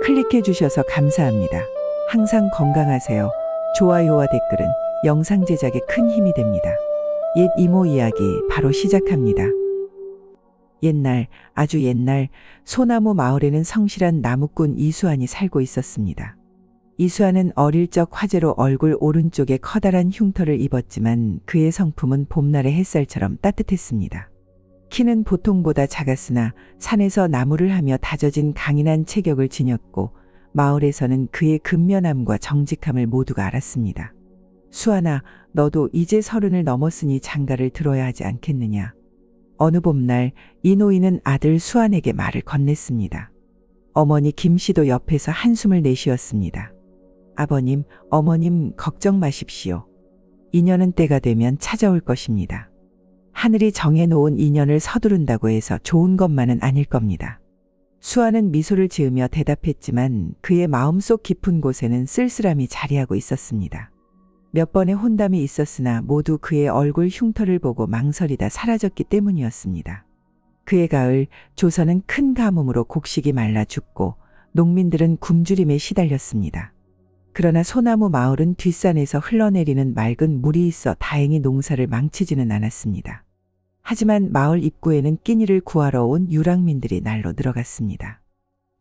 클릭해 주셔서 감사합니다. 항상 건강하세요. 좋아요와 댓글은 영상 제작에 큰 힘이 됩니다. 옛 이모 이야기 바로 시작합니다. 옛날, 아주 옛날 소나무 마을에는 성실한 나무꾼 이수환이 살고 있었습니다. 이수환은 어릴 적 화재로 얼굴 오른쪽에 커다란 흉터를 입었지만 그의 성품은 봄날의 햇살처럼 따뜻했습니다. 키는 보통보다 작았으나 산에서 나무를 하며 다져진 강인한 체격을 지녔고 마을에서는 그의 근면함과 정직함을 모두가 알았습니다. 수환아, 너도 이제 30을 넘었으니 장가를 들어야 하지 않겠느냐. 어느 봄날 이 노인은 아들 수환에게 말을 건넸습니다. 어머니 김씨도 옆에서 한숨을 내쉬었습니다. 아버님, 어머님 걱정 마십시오. 인연은 때가 되면 찾아올 것입니다. 하늘이 정해놓은 인연을 서두른다고 해서 좋은 것만은 아닐 겁니다. 수환은 미소를 지으며 대답했지만 그의 마음속 깊은 곳에는 쓸쓸함이 자리하고 있었습니다. 몇 번의 혼담이 있었으나 모두 그의 얼굴 흉터를 보고 망설이다 사라졌기 때문이었습니다. 그의 가을, 조선은 큰 가뭄으로 곡식이 말라 죽고 농민들은 굶주림에 시달렸습니다. 그러나 소나무 마을은 뒷산에서 흘러내리는 맑은 물이 있어 다행히 농사를 망치지는 않았습니다. 하지만 마을 입구에는 끼니를 구하러 온 유랑민들이 날로 늘어갔습니다.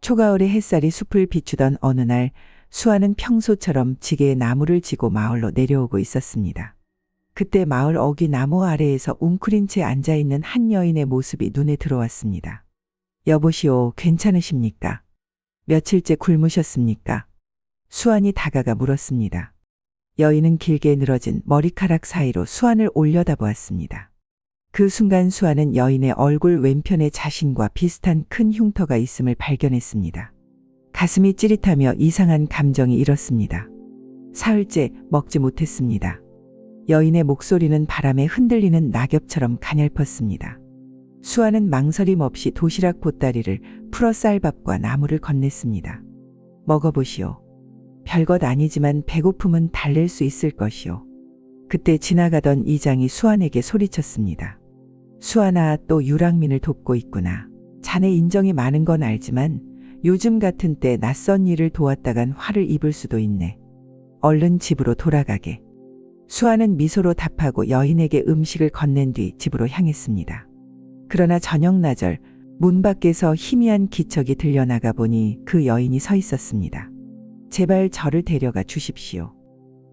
초가을의 햇살이 숲을 비추던 어느 날 수환은 평소처럼 지게에 나무를 지고 마을로 내려오고 있었습니다. 그때 마을 어귀 나무 아래에서 웅크린 채 앉아있는 한 여인의 모습이 눈에 들어왔습니다. 여보시오, 괜찮으십니까? 며칠째 굶으셨습니까? 수환이 다가가 물었습니다. 여인은 길게 늘어진 머리카락 사이로 수환을 올려다보았습니다. 그 순간 수환은 여인의 얼굴 왼편에 자신과 비슷한 큰 흉터가 있음을 발견했습니다. 가슴이 찌릿하며 이상한 감정이 일었습니다. 사흘째 먹지 못했습니다. 여인의 목소리는 바람에 흔들리는 낙엽처럼 가냘펐습니다. 수환은 망설임 없이 도시락 보따리를 풀어 쌀밥과 나물을 건넸습니다. 먹어보시오. 별것 아니지만 배고픔은 달랠 수 있을 것이오. 그때 지나가던 이장이 수환에게 소리쳤습니다. 수환아, 또 유랑민을 돕고 있구나. 자네 인정이 많은 건 알지만 요즘 같은 때 낯선 일을 도왔다간 화를 입을 수도 있네. 얼른 집으로 돌아가게. 수환은 미소로 답하고 여인에게 음식을 건넨 뒤 집으로 향했습니다. 그러나 저녁나절 문 밖에서 희미한 기척이 들려나가 보니 그 여인이 서 있었습니다. 제발 저를 데려가 주십시오.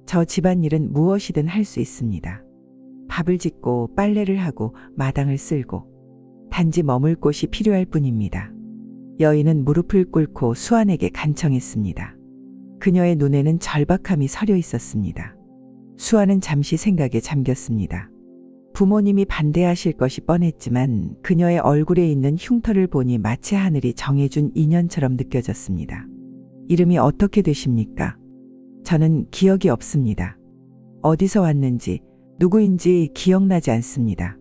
저 집안일은 무엇이든 할 수 있습니다. 밥을 짓고 빨래를 하고 마당을 쓸고 단지 머물 곳이 필요할 뿐입니다. 여인은 무릎을 꿇고 수환에게 간청했습니다. 그녀의 눈에는 절박함이 서려 있었습니다. 수환은 잠시 생각에 잠겼습니다. 부모님이 반대하실 것이 뻔했지만 그녀의 얼굴에 있는 흉터를 보니 마치 하늘이 정해준 인연처럼 느껴졌습니다. 이름이 어떻게 되십니까? 저는 기억이 없습니다. 어디서 왔는지 누구인지 기억나지 않습니다.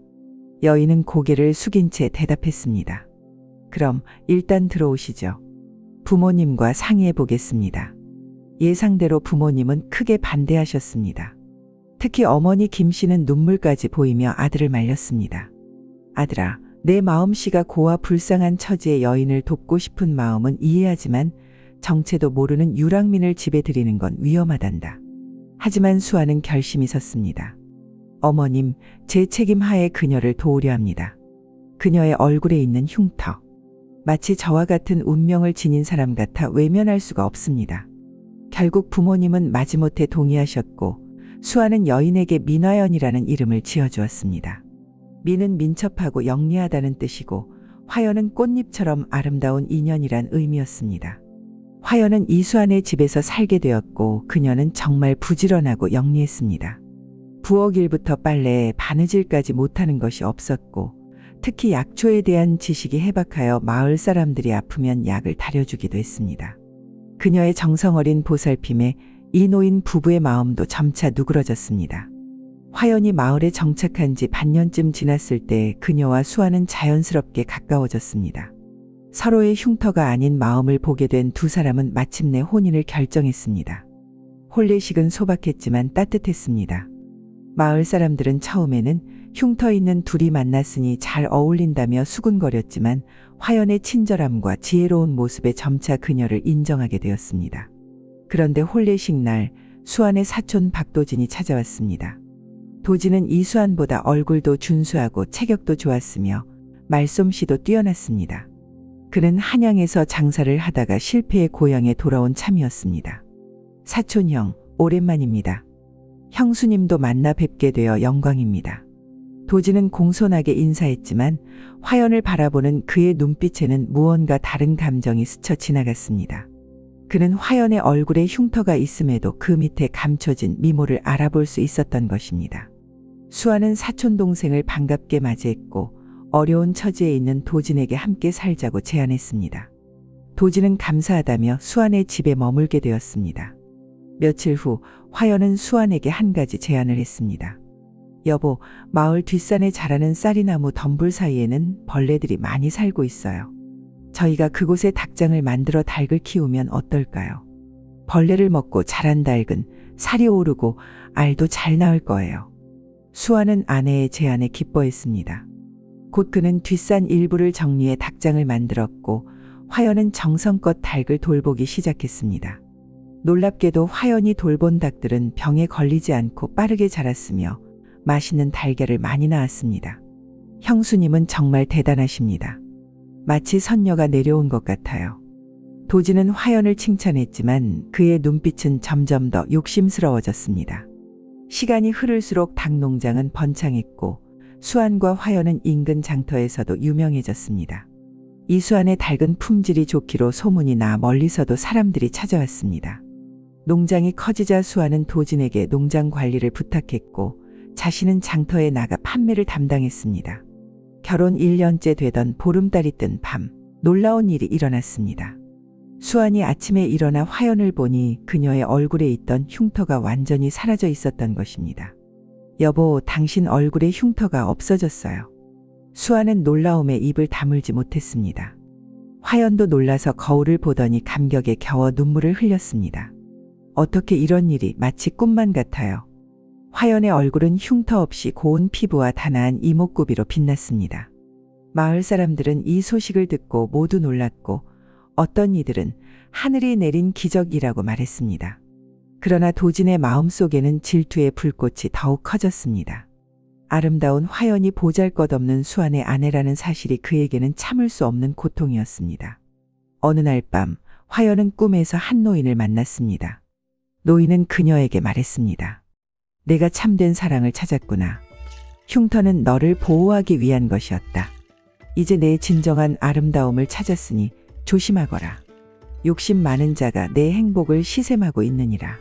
여인은 고개를 숙인 채 대답했습니다. 그럼 일단 들어오시죠. 부모님과 상의해 보겠습니다. 예상대로 부모님은 크게 반대하셨습니다. 특히 어머니 김씨는 눈물까지 보이며 아들을 말렸습니다. 아들아, 내 마음씨가 고와 불쌍한 처지의 여인을 돕고 싶은 마음은 이해하지만 정체도 모르는 유랑민을 집에 들이는 건 위험하단다. 하지만 수환은 결심이 섰습니다. 어머님, 제 책임 하에 그녀를 도우려 합니다. 그녀의 얼굴에 있는 흉터. 마치 저와 같은 운명을 지닌 사람 같아 외면할 수가 없습니다. 결국 부모님은 마지못해 동의하셨고 수환은 여인에게 민화연이라는 이름을 지어주었습니다. 민은 민첩하고 영리하다는 뜻이고 화연은 꽃잎처럼 아름다운 인연이란 의미였습니다. 화연은 이수환의 집에서 살게 되었고 그녀는 정말 부지런하고 영리했습니다. 부엌 일부터 빨래에 바느질까지 못하는 것이 없었고 특히 약초에 대한 지식이 해박하여 마을 사람들이 아프면 약을 다려주기도 했습니다. 그녀의 정성어린 보살핌에 이 노인 부부의 마음도 점차 누그러졌습니다. 화연이 마을에 정착한 지 반년쯤 지났을 때 그녀와 수환은 자연스럽게 가까워졌습니다. 서로의 흉터가 아닌 마음을 보게 된 두 사람은 마침내 혼인을 결정했습니다. 혼례식은 소박했지만 따뜻했습니다. 마을 사람들은 처음에는 흉터 있는 둘이 만났으니 잘 어울린다며 수군거렸지만 화연의 친절함과 지혜로운 모습에 점차 그녀를 인정하게 되었습니다. 그런데 혼례식 날 수안의 사촌 박도진이 찾아왔습니다. 도진은 이수안보다 얼굴도 준수하고 체격도 좋았으며 말솜씨도 뛰어났습니다. 그는 한양에서 장사를 하다가 실패해 고향에 돌아온 참이었습니다. 사촌형, 오랜만입니다. 형수님도 만나 뵙게 되어 영광입니다. 도진은 공손하게 인사했지만 화연을 바라보는 그의 눈빛에는 무언가 다른 감정이 스쳐 지나갔습니다. 그는 화연의 얼굴에 흉터가 있음에도 그 밑에 감춰진 미모를 알아볼 수 있었던 것입니다. 수아는 사촌 동생을 반갑게 맞이했고 어려운 처지에 있는 도진에게 함께 살자고 제안했습니다. 도진은 감사하다며 수아의 집에 머물게 되었습니다. 며칠 후 화연은 수아에게 한 가지 제안을 했습니다. 여보, 마을 뒷산에 자라는 쌀이나무 덤불 사이에는 벌레들이 많이 살고 있어요. 저희가 그곳에 닭장을 만들어 닭을 키우면 어떨까요? 벌레를 먹고 자란 닭은 살이 오르고 알도 잘 나올 거예요. 수아는 아내의 제안에 기뻐했습니다. 곧 그는 뒷산 일부를 정리해 닭장을 만들었고 화연은 정성껏 닭을 돌보기 시작했습니다. 놀랍게도 화연이 돌본 닭들은 병에 걸리지 않고 빠르게 자랐으며 맛있는 달걀을 많이 낳았습니다. 형수님은 정말 대단하십니다. 마치 선녀가 내려온 것 같아요. 도진은 화연을 칭찬했지만 그의 눈빛은 점점 더 욕심스러워졌습니다. 시간이 흐를수록 닭 농장은 번창했고 수안과 화연은 인근 장터에서도 유명해졌습니다. 이수안의 닭은 품질이 좋기로 소문이 나 멀리서도 사람들이 찾아왔습니다. 농장이 커지자 수안은 도진에게 농장 관리를 부탁했고 자신은 장터에 나가 판매를 담당했습니다. 결혼 1년째 되던 보름달이 뜬 밤, 놀라운 일이 일어났습니다. 수안이 아침에 일어나 화연을 보니 그녀의 얼굴에 있던 흉터가 완전히 사라져 있었던 것입니다. 여보, 당신 얼굴에 흉터가 없어졌어요. 수안은 놀라움에 입을 다물지 못했습니다. 화연도 놀라서 거울을 보더니 감격에 겨워 눈물을 흘렸습니다. 어떻게 이런 일이, 마치 꿈만 같아요. 화연의 얼굴은 흉터 없이 고운 피부와 단아한 이목구비로 빛났습니다. 마을 사람들은 이 소식을 듣고 모두 놀랐고 어떤 이들은 하늘이 내린 기적이라고 말했습니다. 그러나 도진의 마음속에는 질투의 불꽃이 더욱 커졌습니다. 아름다운 화연이 보잘것없는 수안의 아내라는 사실이 그에게는 참을 수 없는 고통이었습니다. 어느 날 밤 화연은 꿈에서 한 노인을 만났습니다. 노인은 그녀에게 말했습니다. 내가 참된 사랑을 찾았구나. 흉터는 너를 보호하기 위한 것이었다. 이제 내 진정한 아름다움을 찾았으니 조심하거라. 욕심 많은 자가 내 행복을 시샘하고 있느니라.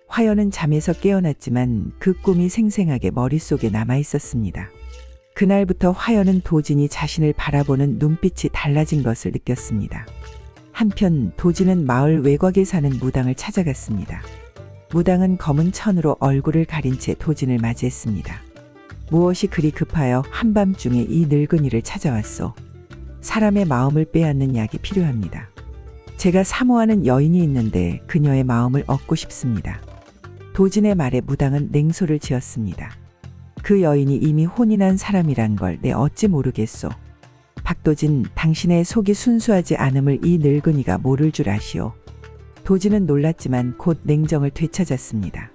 화연은 잠에서 깨어났지만 그 꿈이 생생하게 머릿속에 남아 있었습니다. 그날부터 화연은 도진이 자신을 바라보는 눈빛이 달라진 것을 느꼈습니다. 한편 도진은 마을 외곽에 사는 무당을 찾아갔습니다. 무당은 검은 천으로 얼굴을 가린 채 도진을 맞이했습니다. 무엇이 그리 급하여 한밤중에 이 늙은이를 찾아왔소? 사람의 마음을 빼앗는 약이 필요합니다. 제가 사모하는 여인이 있는데 그녀의 마음을 얻고 싶습니다. 도진의 말에 무당은 냉소를 지었습니다. 그 여인이 이미 혼이 난 사람이란 걸 내 어찌 모르겠소. 박도진, 당신의 속이 순수하지 않음을 이 늙은이가 모를 줄 아시오. 도진은 놀랐지만 곧 냉정을 되찾았습니다.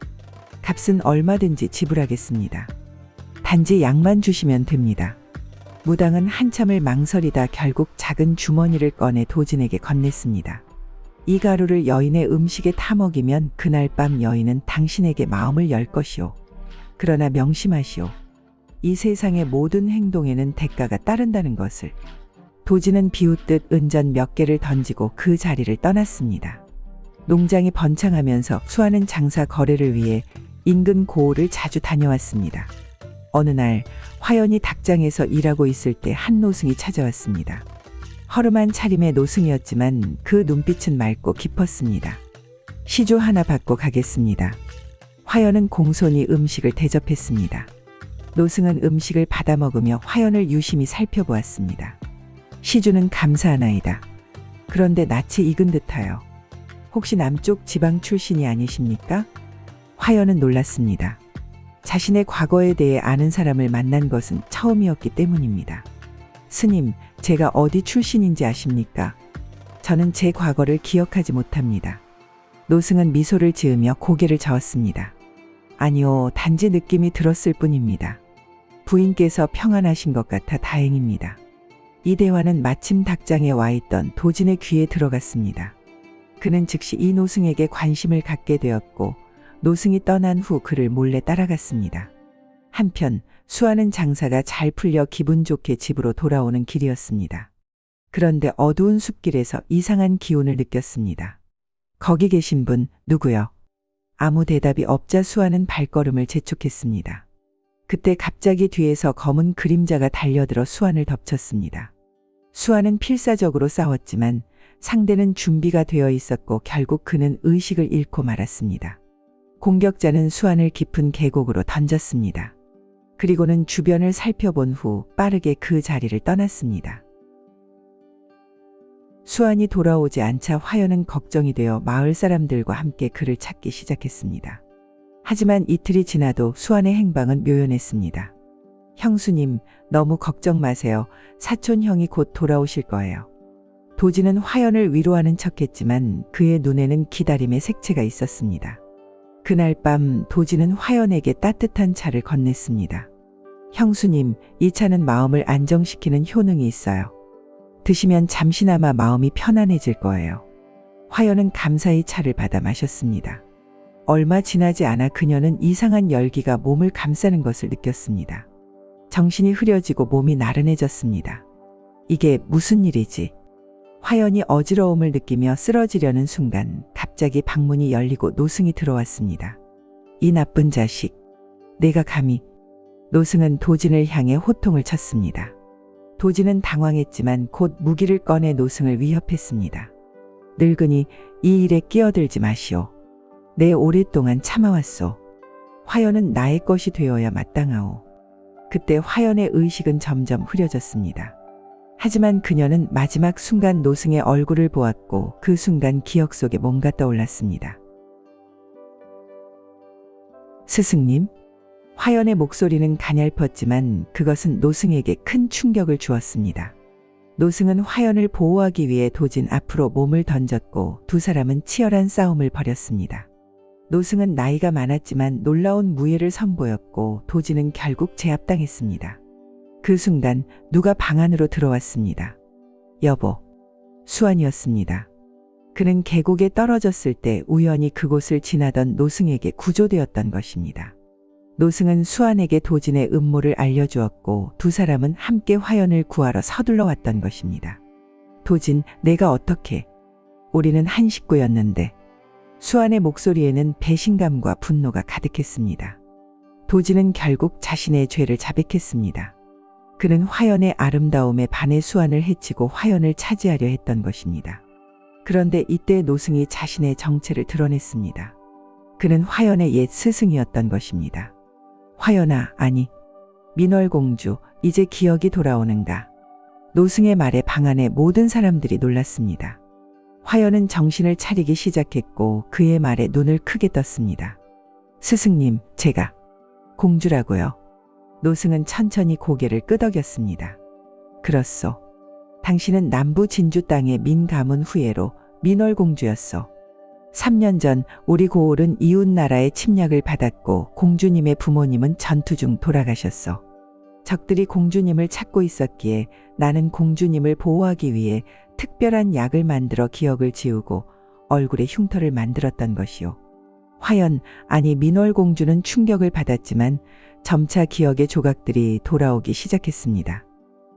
값은 얼마든지 지불하겠습니다. 단지 약만 주시면 됩니다. 무당은 한참을 망설이다 결국 작은 주머니를 꺼내 도진에게 건넸습니다. 이 가루를 여인의 음식에 타먹이면 그날 밤 여인은 당신에게 마음을 열 것이오. 그러나 명심하시오. 이 세상의 모든 행동에는 대가가 따른다는 것을. 도진은 비웃듯 은전 몇 개를 던지고 그 자리를 떠났습니다. 농장이 번창하면서 수아는 장사 거래를 위해 인근 고을을 자주 다녀왔습니다. 어느 날 화연이 닭장에서 일하고 있을 때 한 노승이 찾아왔습니다. 허름한 차림의 노승이었지만 그 눈빛은 맑고 깊었습니다. 시주 하나 받고 가겠습니다. 화연은 공손히 음식을 대접했습니다. 노승은 음식을 받아 먹으며 화연을 유심히 살펴보았습니다. 시주는 감사하나이다. 그런데 낯이 익은 듯하여. 혹시 남쪽 지방 출신이 아니십니까? 화연은 놀랐습니다. 자신의 과거에 대해 아는 사람을 만난 것은 처음이었기 때문입니다. 스님, 제가 어디 출신인지 아십니까? 저는 제 과거를 기억하지 못합니다. 노승은 미소를 지으며 고개를 저었습니다. 아니요, 단지 느낌이 들었을 뿐입니다. 부인께서 평안하신 것 같아 다행입니다. 이 대화는 마침 닭장에 와 있던 도진의 귀에 들어갔습니다. 그는 즉시 이 노승에게 관심을 갖게 되었고 노승이 떠난 후 그를 몰래 따라갔습니다. 한편 수아는 장사가 잘 풀려 기분 좋게 집으로 돌아오는 길이었습니다. 그런데 어두운 숲길에서 이상한 기운을 느꼈습니다. 거기 계신 분 누구요? 아무 대답이 없자 수아는 발걸음을 재촉했습니다. 그때 갑자기 뒤에서 검은 그림자가 달려들어 수아를 덮쳤습니다. 수아는 필사적으로 싸웠지만 상대는 준비가 되어 있었고 결국 그는 의식을 잃고 말았습니다. 공격자는 수아를 깊은 계곡으로 던졌습니다. 그리고는 주변을 살펴본 후 빠르게 그 자리를 떠났습니다. 수안이 돌아오지 않자 화연은 걱정이 되어 마을 사람들과 함께 그를 찾기 시작했습니다. 하지만 이틀이 지나도 수안의 행방은 묘연했습니다. 형수님, 너무 걱정 마세요. 사촌 형이 곧 돌아오실 거예요. 도진은 화연을 위로하는 척했지만 그의 눈에는 기다림의 색채가 있었습니다. 그날 밤 도진은 화연에게 따뜻한 차를 건넸습니다. 형수님, 이 차는 마음을 안정시키는 효능이 있어요. 드시면 잠시나마 마음이 편안해질 거예요. 화연은 감사히 차를 받아 마셨습니다. 얼마 지나지 않아 그녀는 이상한 열기가 몸을 감싸는 것을 느꼈습니다. 정신이 흐려지고 몸이 나른해졌습니다. 이게 무슨 일이지? 화연이 어지러움을 느끼며 쓰러지려는 순간 갑자기 방문이 열리고 노승이 들어왔습니다. 이 나쁜 자식, 내가 감히. 노승은 도진을 향해 호통을 쳤습니다. 도진은 당황했지만 곧 무기를 꺼내 노승을 위협했습니다. 늙은이, 이 일에 끼어들지 마시오. 내 오랫동안 참아왔소. 화연은 나의 것이 되어야 마땅하오. 그때 화연의 의식은 점점 흐려졌습니다. 하지만 그녀는 마지막 순간 노승의 얼굴을 보았고 그 순간 기억 속에 뭔가 떠올랐습니다. 스승님? 화연의 목소리는 가냘펐지만 그것은 노승에게 큰 충격을 주었습니다. 노승은 화연을 보호하기 위해 도진 앞으로 몸을 던졌고 두 사람은 치열한 싸움을 벌였습니다. 노승은 나이가 많았지만 놀라운 무예를 선보였고 도진은 결국 제압당했습니다. 그 순간 누가 방 안으로 들어왔습니다. 여보, 수안이었습니다. 그는 계곡에 떨어졌을 때 우연히 그곳을 지나던 노승에게 구조되었던 것입니다. 노승은 수안에게 도진의 음모를 알려주었고 두 사람은 함께 화연을 구하러 서둘러 왔던 것입니다. 도진, 내가 어떻게? 우리는 한 식구였는데. 수안의 목소리에는 배신감과 분노가 가득했습니다. 도진은 결국 자신의 죄를 자백했습니다. 그는 화연의 아름다움에 반해 수안을 해치고 화연을 차지하려 했던 것입니다. 그런데 이때 노승이 자신의 정체를 드러냈습니다. 그는 화연의 옛 스승이었던 것입니다. 화연아, 아니, 민월공주, 이제 기억이 돌아오는가? 노승의 말에 방 안의 모든 사람들이 놀랐습니다. 화연은 정신을 차리기 시작했고 그의 말에 눈을 크게 떴습니다. 스승님, 제가 공주라고요. 노승은 천천히 고개를 끄덕였습니다. 그렇소. 당신은 남부 진주 땅의 민 가문 후예로 민월공주였소. 3년 전 우리 고을은 이웃 나라의 침략을 받았고 공주님의 부모님은 전투 중 돌아가셨소. 적들이 공주님을 찾고 있었기에 나는 공주님을 보호하기 위해 특별한 약을 만들어 기억을 지우고 얼굴에 흉터를 만들었던 것이요. 화연, 아니 민월공주는 충격을 받았지만 점차 기억의 조각들이 돌아오기 시작했습니다.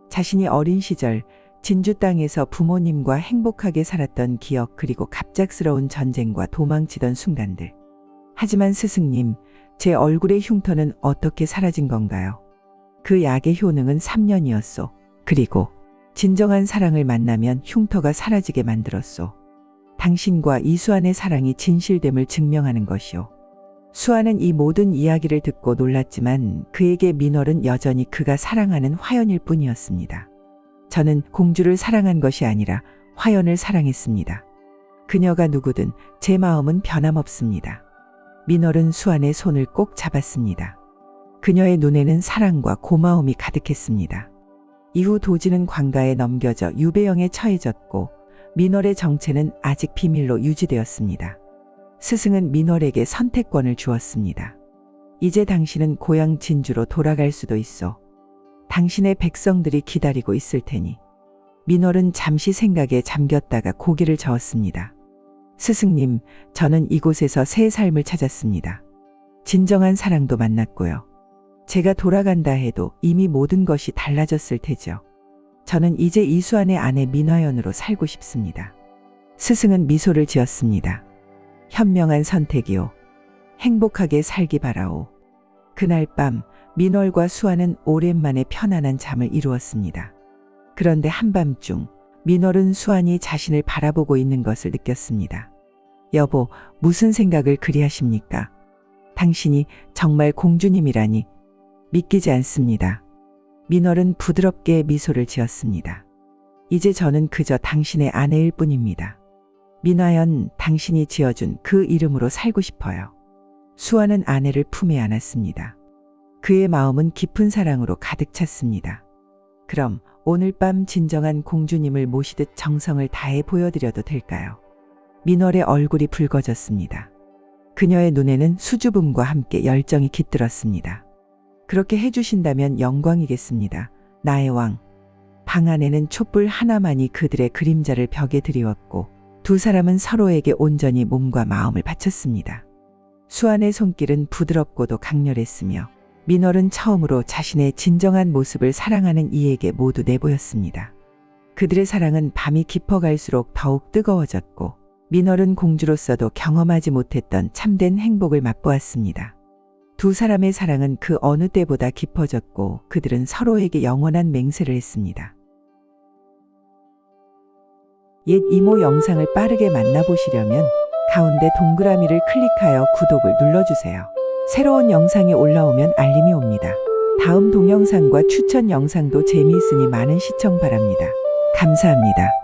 자신이 어린 시절 진주 땅에서 부모님과 행복하게 살았던 기억, 그리고 갑작스러운 전쟁과 도망치던 순간들. 하지만 스승님, 제 얼굴의 흉터는 어떻게 사라진 건가요? 그 약의 효능은 3년이었소. 그리고 진정한 사랑을 만나면 흉터가 사라지게 만들었소. 당신과 이수안의 사랑이 진실됨을 증명하는 것이오. 수안은 이 모든 이야기를 듣고 놀랐지만 그에게 민월은 여전히 그가 사랑하는 화연일 뿐이었습니다. 저는 공주를 사랑한 것이 아니라 화연을 사랑했습니다. 그녀가 누구든 제 마음은 변함없습니다. 민월은 수안의 손을 꼭 잡았습니다. 그녀의 눈에는 사랑과 고마움이 가득했습니다. 이후 도지는 관가에 넘겨져 유배형에 처해졌고 민월의 정체는 아직 비밀로 유지되었습니다. 스승은 민월에게 선택권을 주었습니다. 이제 당신은 고향 진주로 돌아갈 수도 있어. 당신의 백성들이 기다리고 있을 테니. 민월은 잠시 생각에 잠겼다가 고개를 저었습니다. 스승님, 저는 이곳에서 새 삶을 찾았습니다. 진정한 사랑도 만났고요. 제가 돌아간다 해도 이미 모든 것이 달라졌을 테죠. 저는 이제 이수안의 아내 민화연으로 살고 싶습니다. 스승은 미소를 지었습니다. 현명한 선택이요. 행복하게 살기 바라오. 그날 밤 민월과 수아는 오랜만에 편안한 잠을 이루었습니다. 그런데 한밤중 민월은 수안이 자신을 바라보고 있는 것을 느꼈습니다. 여보, 무슨 생각을 그리 하십니까? 당신이 정말 공주님이라니 믿기지 않습니다. 민월은 부드럽게 미소를 지었습니다. 이제 저는 그저 당신의 아내일 뿐입니다. 민화연, 당신이 지어준 그 이름으로 살고 싶어요. 수아는 아내를 품에 안았습니다. 그의 마음은 깊은 사랑으로 가득 찼습니다. 그럼 오늘 밤 진정한 공주님을 모시듯 정성을 다해 보여드려도 될까요? 민월의 얼굴이 붉어졌습니다. 그녀의 눈에는 수줍음과 함께 열정이 깃들었습니다. 그렇게 해주신다면 영광이겠습니다. 나의 왕. 방 안에는 촛불 하나만이 그들의 그림자를 벽에 드리웠고 두 사람은 서로에게 온전히 몸과 마음을 바쳤습니다. 수안의 손길은 부드럽고도 강렬했으며 민월은 처음으로 자신의 진정한 모습을 사랑하는 이에게 모두 내보였습니다. 그들의 사랑은 밤이 깊어갈수록 더욱 뜨거워졌고 민월은 공주로서도 경험하지 못했던 참된 행복을 맛보았습니다. 두 사람의 사랑은 그 어느 때보다 깊어졌고 그들은 서로에게 영원한 맹세를 했습니다. 옛 이모 영상을 빠르게 만나보시려면 가운데 동그라미를 클릭하여 구독을 눌러주세요. 새로운 영상이 올라오면 알림이 옵니다. 다음 동영상과 추천 영상도 재미있으니 많은 시청 바랍니다. 감사합니다.